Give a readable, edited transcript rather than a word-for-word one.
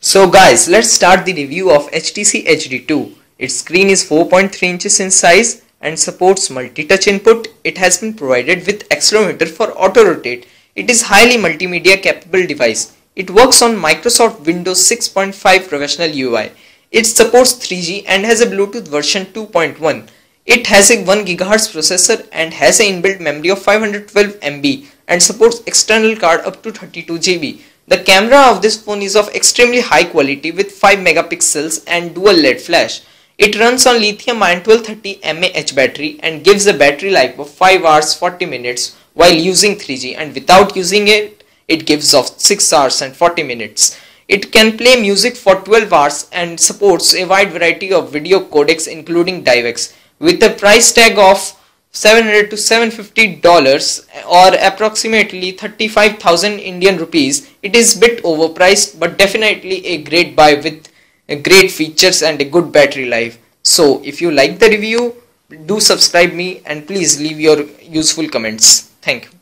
So guys, let's start the review of HTC HD2. Its screen is 4.3 inches in size and supports multi-touch input. It has been provided with accelerometer for auto rotate. It is highly multimedia capable device. It works on Microsoft Windows 6.5 professional UI. It supports 3G and has a Bluetooth version 2.1. It has a 1 GHz processor and has an inbuilt memory of 512 MB and supports external card up to 32 GB. The camera of this phone is of extremely high quality with 5 megapixels and dual LED flash. It runs on lithium-ion 1230 mAh battery and gives a battery life of 5 hours 40 minutes while using 3G, and without using it, it gives off 6 hours and 40 minutes. It can play music for 12 hours and supports a wide variety of video codecs including DivX. With a price tag of $700 to $750 or approximately 35,000 Indian rupees, it is bit overpriced but definitely a great buy with great features and a good battery life. So if you like the review, do subscribe me and please leave your useful comments. Thank you.